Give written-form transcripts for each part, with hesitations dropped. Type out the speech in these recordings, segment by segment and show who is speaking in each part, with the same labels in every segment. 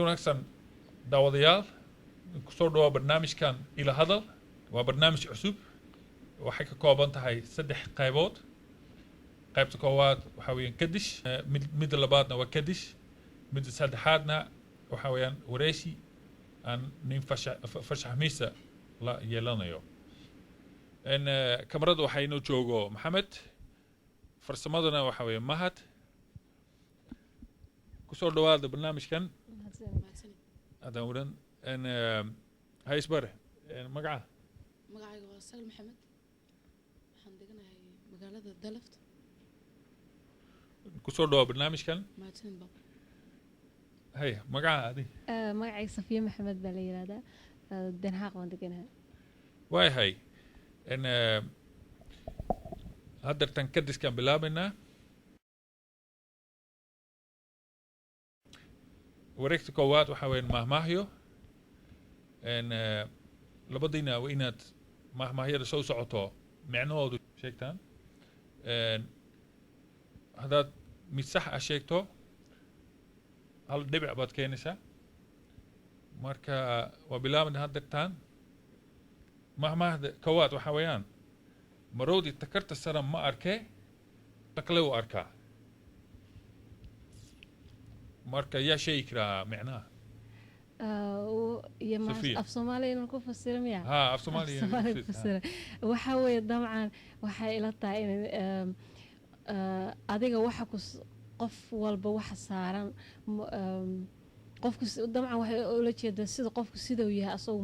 Speaker 1: wanaagsan daawadayaal kusoo dhawaad barnaamijkan ila hadal waa barnaamij cusub waxay ka kooban tahay 3 qaybood qaybta koowaad waxa weeyaan kadish mid labaadna waa kadish mid saddexaadna waxa weeyaan wareysi aan nin farshaxmiisa la yeelanayo en kamarada waxa inoo joogo maxamed farsamadana waxa weeyaan mahad kusoo dhawaada barnaamijkan هذا ورن ان هاي اسبر مقعه
Speaker 2: magacayga waa Sagal Maxamed waxaan deganahay magaalada Dalft
Speaker 1: kusoo dhawaada barnaamijkan
Speaker 2: maatin bab
Speaker 1: هاي مقعه هذه
Speaker 3: magacayga Safiya Maxamed baa la yiraahdaa Den Haag waan deganahay
Speaker 1: واي هاي ان هادرتن كدس كان bilaabina wareegta koowaad waxa weeyaan mahmaahyo en labadiina waa inaad mahmaahyada soo socoto micnahoodu sheegtaan en haddaad mid sax ah sheegto hal dhibic baad keenaysaa marka waa bilaabana haddeertaan mahmaahda koowaad waxa weeyaan maroodi takarta sara ma arkee kale u arkaa marka yaa sheegi karaa micnaha
Speaker 3: iyo af Soomaaliya inuu ku fasiro miyaa
Speaker 1: ها af Soomaaliya
Speaker 3: ku fasiro waxa weeye dabcan waxay ila tahay in adiga waxa ku qof walba waxa saaran qofku dabcan waxay ula jeedaa sida qofku sidoo yahay asoo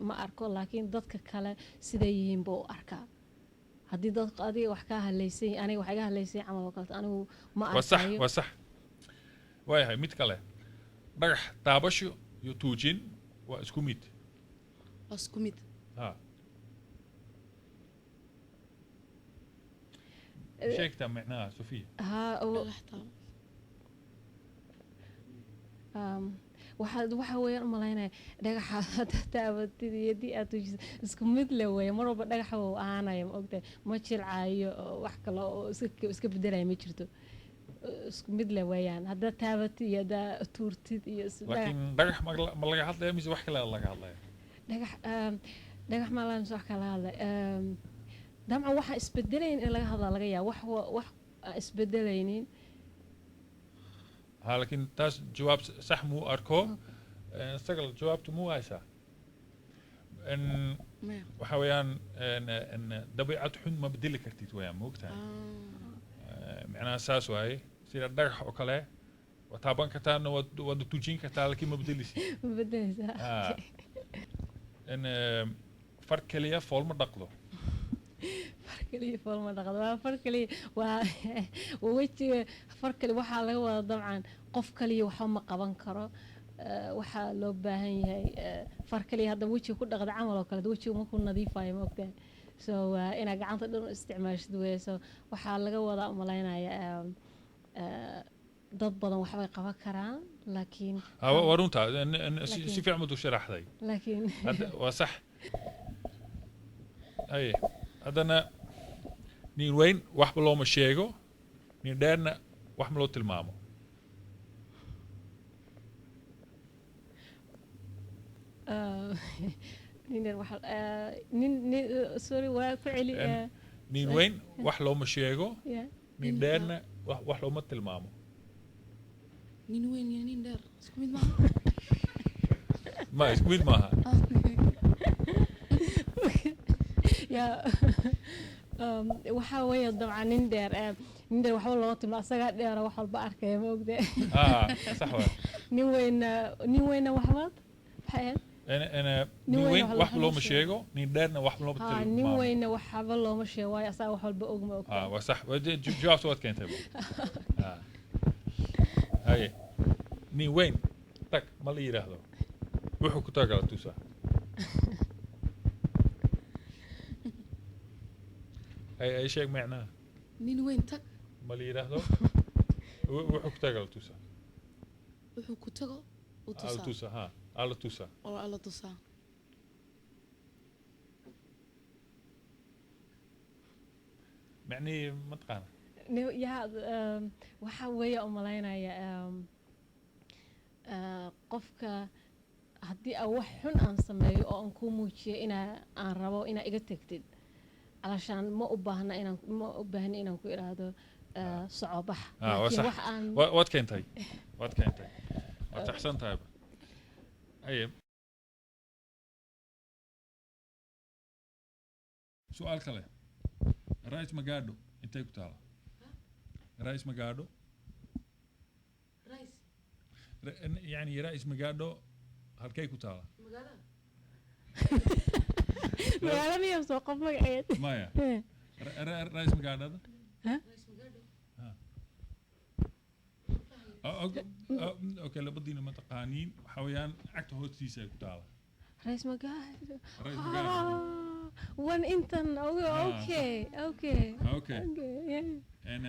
Speaker 3: ma arko laakiin dadka kale sida yihiin buu arkaa hadii dadka adiga wax ka haleysay aniga wax iga haleysay camal kale anigu ma arkayo
Speaker 1: waa sax waayahay mid kale dhagax taabasho iyo tuujin waa isku mid ha sheegta macnaha Sofia
Speaker 3: ha waxa weeyaan malaynay dhagaxa taabatidii aad isku mid la weey mar walba dhagaxa uu aanayo ogtay ma jilcaayo wax kale oo iska bedelay ma jirto isku mid la weeyaan hadda taabati iyo da tuurtid iyo
Speaker 1: laakiin dhagax ma laga hadlayo mise wax kale laga hadlayo
Speaker 3: dhagax ma laga wax kale hadlay damca waxa isbedelayn in laga hadla laga yaa wax isbedelaynin
Speaker 1: ها لكن تاس جواب صح مو أركو استقل جوابته مو عايشة إن وحويان إن طبيعة حن ما بدل كرتيت ويا موقتها معناها أساس وهاي سير الدرح وكله وطبعا كتان ود توجين كتان لكن ما بدلش
Speaker 3: بدلش
Speaker 1: إن فرق كليه فول مدقله
Speaker 3: فركلي فورما دقد فركلي ووجه فركلي waxa laga wada dabcan qof kaliya waxa ma qaban karo waxa loo baahan yahay farkali hadda wajiga ku dhaqad camal oo kale wajiga ma ku nadiifayo ma ogtahay so ina gacanta dhan isticmaashid weeso waxa laga wada umaleynaya dad badan wax bay qaban karaan laakiin
Speaker 1: warunta si fiican u sharaxday
Speaker 3: laakiin
Speaker 1: waa sax ay hadana nin weyn waxba looma sheego nin dheerna wax ma loo tilmaamo
Speaker 3: sorry waa ku celi
Speaker 1: nin weyn wax looma sheego nin dheerna wax looma tilmaamo
Speaker 2: nin weyn iyo nin dheer isku mid maaha
Speaker 1: ma isku mid maaha
Speaker 3: يا waxa weeye dabcan nin dheer waxba loo timo asaga dheer wax walba arkay ma ogday
Speaker 1: صح waa
Speaker 3: nin weyn waxba waxay
Speaker 1: أنا nin weyn wax looma sheego nin dheerna wax looma tilmaamo
Speaker 3: nin weyn waxba looma sheego waayo asaga wax walba og ma ogday
Speaker 1: waa sax jawaab soo keentay hay nin weyn tag ma la yiraahdo wuxuu ku tagaa tusa أي شيء معناه
Speaker 2: nin weyn tag
Speaker 1: ما لي يراهدو وحك تاغل توسا
Speaker 2: wuxuu ku tago u
Speaker 1: على توسا ها على توسا
Speaker 2: oo ala tusaa
Speaker 1: معني ما تقانا
Speaker 3: يا waxa weeye umaleynaya qofka haddii aan wax xun aan sameeyo oo aan kuu muujiyo aan rabo inaa iga tegtid calashaan ma u baahna inaan ku idhaahdo soco bax laakiin wax aan
Speaker 1: waad keentay waad taxsan tahay ayib su'aal kale rais magaadho intay ku taala rais magaadho يعني رئيس مقادو halkay ku taala
Speaker 3: magaalada miyaa soo qof magaceed
Speaker 1: maya rais magaadhada okay labadiina ma taqaaniin waxa weeyaan cagta hoostiisa ay ku taala
Speaker 3: rais magaadho wan intan okay
Speaker 1: and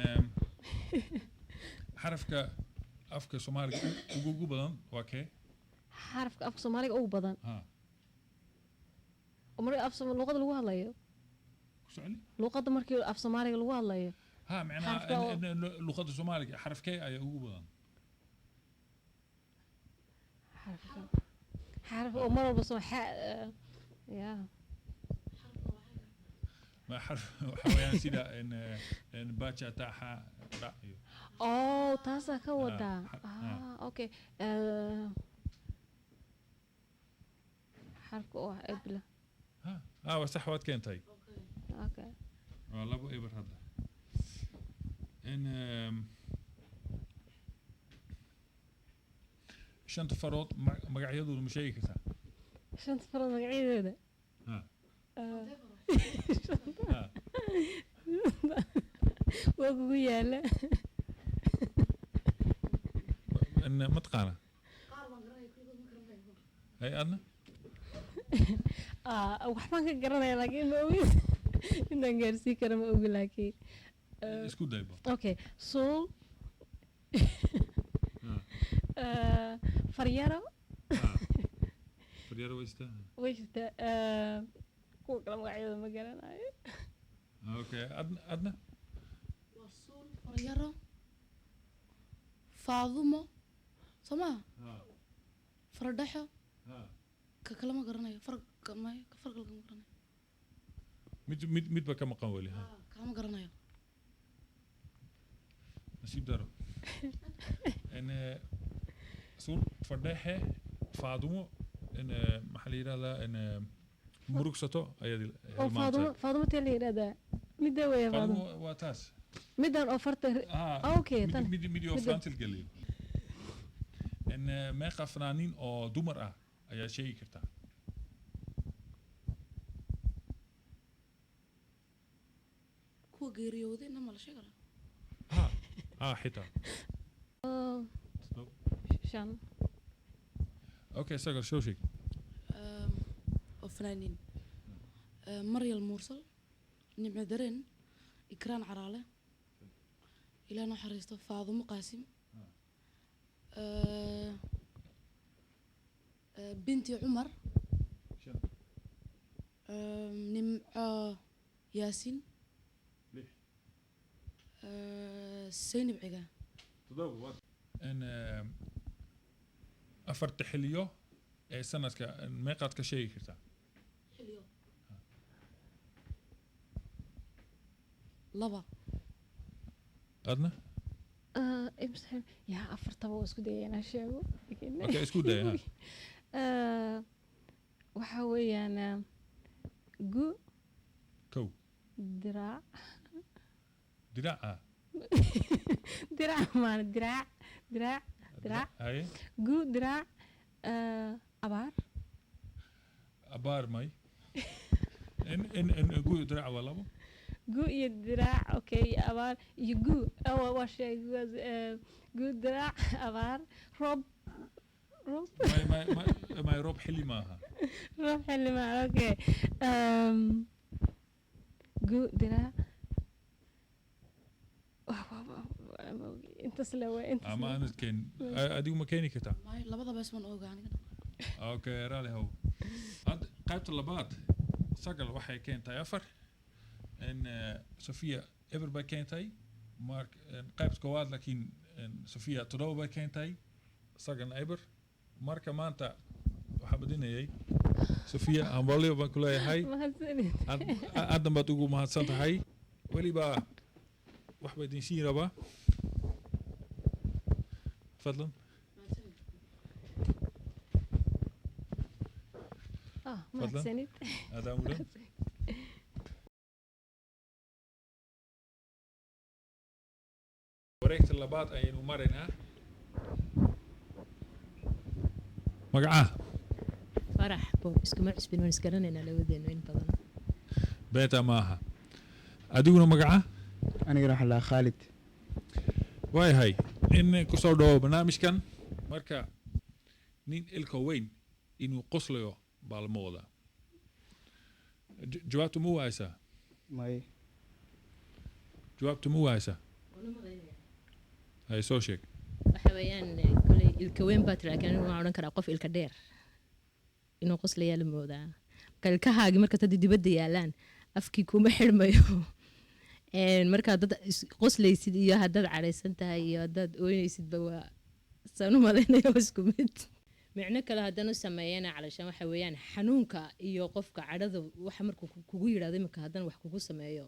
Speaker 1: xarafka afka Soomaaliga ugu badan waa kee
Speaker 3: xarafka afka Soomaaliga ugu badan markii af Soomaaliga luqada lagu hadlayo luqada markii af Soomaaliga lagu hadlayo macnaha luqada Soomaaliga xarafkee ayaa ugu badan xaraf oo mar walba soo ya
Speaker 1: ما حرف حويان سيدا ان باتشا تاعها رأيه
Speaker 3: تاسا كودا اوكي حرف او ابله
Speaker 1: وصح واد كنتي
Speaker 3: اوكي
Speaker 1: والله ابو ابر هذا ان شنت فرود مقعيدو مشيكتا
Speaker 3: شنت فرود مقعيدو waa kugu yaala
Speaker 1: ma taqaana hay adna
Speaker 3: waxbaan ka garanaya laakiin ma ogi inaan gaarsiin karo ma ogi laakiin
Speaker 1: isku dayba
Speaker 3: okay suul faryaro waysta kuwa kala magacyada ma garanayo
Speaker 1: okay adna
Speaker 2: wasuul faryaro faadumo sama fardhaxo ka kala ma garanayo farqa ma garanayo
Speaker 1: mid ba ka maqan wali
Speaker 2: kala ma garanayo
Speaker 1: nasiib daro en suul fardhaxe faadumo en maxaa yiraahdaa en murugsato ayadi
Speaker 3: faadumo tee la yidhahdaa midda weya faadumo
Speaker 1: waa taas
Speaker 3: middan oo farta okay tan
Speaker 1: mid oo frantil galiyo en meeqa fanaaniin oo dumar ah ayaa sheegi kartaa
Speaker 2: kuwa geeriyooday nama la sheegi karaa
Speaker 1: xitaa
Speaker 3: shan
Speaker 1: okay sagar soo sheeg
Speaker 2: فنانين مريم المرسل نعمة درين إكران عرالة إلى نحرسته فاضل قاسم بنتي عمر نمع ياسين سينب عقا
Speaker 1: ان أفرت حليو سنة ميقات كشيء كرتا
Speaker 2: لبا
Speaker 1: أدنى
Speaker 3: امسح يا أفرطبو اسكو داي أنا شاغو
Speaker 1: اوكي اسكو داي
Speaker 3: waxa weeyaan
Speaker 1: كو
Speaker 3: دراع
Speaker 1: دراع
Speaker 3: دراع
Speaker 1: هاي
Speaker 3: دراع
Speaker 1: أبار ماي إن جو دراع ولا
Speaker 3: جو يدراع أوكي أبار يجو أو وشيء جو دراع أبار روب
Speaker 1: ما روب حلي معها
Speaker 3: روب حلي معها أوكي جو دراع انت سلوى انت
Speaker 1: ما أنا كين أديو مكاني كتا
Speaker 2: ما لبضة بس من أوجع يعني
Speaker 1: اوكي رالي هو قيبت اللبات سقل waxay keentay afar in Sofia ever by keentay mark qaybta koowaad laakiin Sofia todoba by keentay sagan eber marka maanta waxaa badinayay Sofia hambalyo baan ku leeyahay
Speaker 3: mahadsanid
Speaker 1: aadan baad ugu mahadsan tahay weliba wax baa idin siin rabaa fadlan
Speaker 3: mahadsanid
Speaker 1: aadaan mudan wareegta labaad ayaynu maraynaa magacaa
Speaker 4: farax bo iskuma cusbin waan isgaranaynaa labadeenu in badan
Speaker 1: beeta maaha adiguna magacaa
Speaker 5: anigana waxaa lahaa khaalid
Speaker 1: waayahay in kusoo dhawo barnaamijkan marka nin ilka weyn inuu qoslayo baa lama wadaa jawaabta ma waaysaa
Speaker 5: may
Speaker 1: jawaabta ma waaysaa hay soo sheeg
Speaker 4: waxa weeyaan koley ilka weyn baa tiri laakiin anigu waxaan odhan karaa qof ilka dheer inuu qoslayaa la moodaa marka ilkahaagi marka hadda dibadda yaalaan afkii kuma xidhmayo markaa dad qoslaysid iyo haddaad cadhaysan tahay iyo haddaad ooynaysidba waa saan u malaynayo isku mid micno kale haddaan u sameeyana calashaan waxa weeyaan xanuunka iyo qofka cadhada waxa markuu kugu yidhahdo imika haddaan wax kugu sameeyo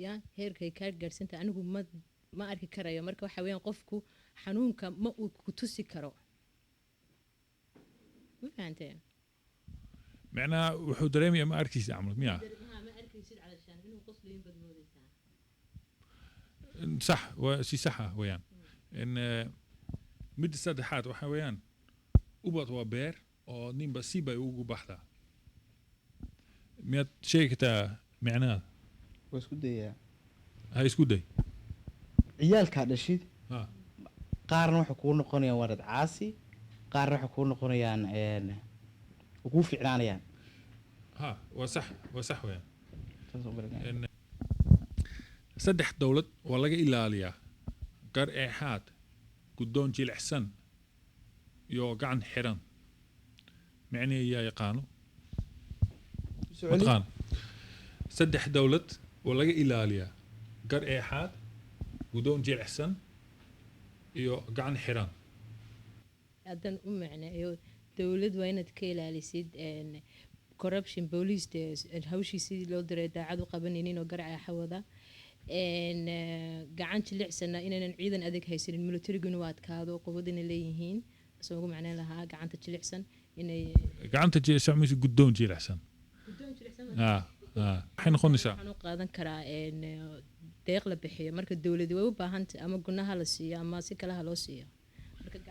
Speaker 4: ya heerkay kaa gaadhsantahay anigu ma arki karayo marka waxa weeyaan qofku xanuunka ma uu ku tusi karo ma fahanteen
Speaker 1: macnaha wuxuu dareemaya ma arkaysid camal miya
Speaker 4: ma arkaysid calashaan inuu qoslayin baad moodaysaa
Speaker 1: صح وسي صح ويان ان مد saddexaad waxa weeyaan ubad waa beer oo ninba si bay ugu baxdaa miyaad sheegi kartaa macnaha
Speaker 5: waa isku dayaa
Speaker 1: ha isku day
Speaker 5: ciyaalkaa dhashid
Speaker 1: ha
Speaker 5: qaarna waxay kuu noqonayaan warad caasi qaarna waxay kuu noqonayaan kuu ficnaanayaan
Speaker 1: ha waa sax weeyaan
Speaker 5: saas u baranaya
Speaker 1: saddex dowlad waa laga ilaaliyaa gar eexaad guddoon jilicsan iyo gacan xiran macnihii yaa yaqaano mataqaan saddex dowlad waa laga ilaaliyaa gar eexaad guddoon jilicsan iyo gacan xiran
Speaker 4: haddaan u macneeyo dowlad waa inaad ka ilaalisid corruption police hawshiisii loo diray daacad u qabanaynin oo garceexa wada gacan jilicsana inaynan ciidan adeeg haysanin militariguna waa adkaado quwadina leeyihiin asoo ugu macneyn lahaa gacanta jilicsan inay
Speaker 1: gacanta jilicsan mise guddoon jilicsan waxay noqonaysaa
Speaker 4: waxaan u qaadan karaa deeq la bixiyo marka dowladi way u baahantay ama gunaha la siiyo ama si kale ha loo siiyo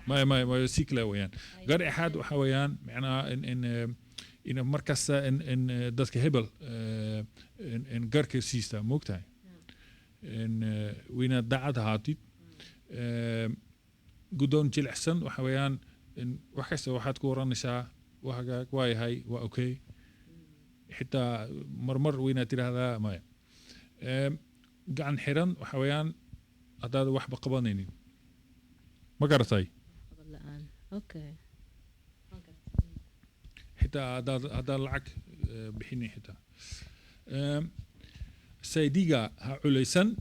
Speaker 1: ما سيكلا ويان قرع حاد وحويان معناها إن مركز إن دتك هبل إن قرك سيستا موقتها إن وين دعت هاتي قدون جل أحسن وحويان إن وحكس واحد كورا نساء وحاجة كواي هاي وأوكي حتى مرمر وين ترى هذا ما قعن حيران وحويان هذا واحد بقبانين ما قرتي
Speaker 4: الآن أوكي
Speaker 1: حتى هذا العك بحيني حتى سيديغا ها عليسن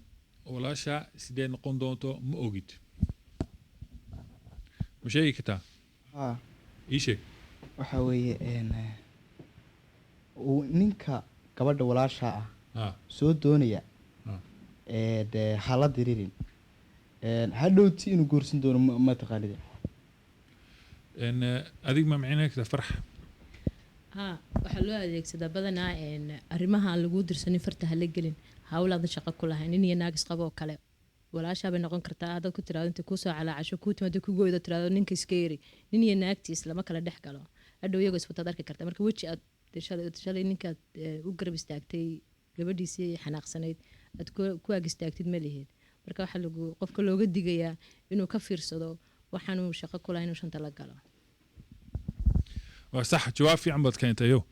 Speaker 1: ولا شا سيدين قندونتو مؤجد مش هيك كتا
Speaker 5: ها
Speaker 1: إيشي
Speaker 5: waxa weeye uu ninka gabadha walaasha ah soo doonaya de hala diririn hadhowti inuu guursan doono ma taqaanida
Speaker 1: ان اديك ما معناك فرح
Speaker 4: ها waxaa loo adeegsadaa badanaa arrimaha aan lagu dirsanin farta hala gelin hawlaada shaqo ku lahayn in iyo naagis qabo oo kale walaashaa bay noqon kartaa haddaad ku tiraado inta kusoo calaacasho kuu timaado ku gooyda tiraado ninka iska yeri nin iyo naagtiis lama kala dhex galo hadhow iyagoo iswataad arki karta marka weji aad shalay ninkaad u garab istaagtay gabadhiisii xanaaqsanayd aad ku ag istaagtid ma liheed marka waxaa lagu qofka looga digayaa inuu ka fiirsado waxaanuu shaqo ku lahayn inuu shanta la galo
Speaker 1: صح جواب في عم بتكنت ايوه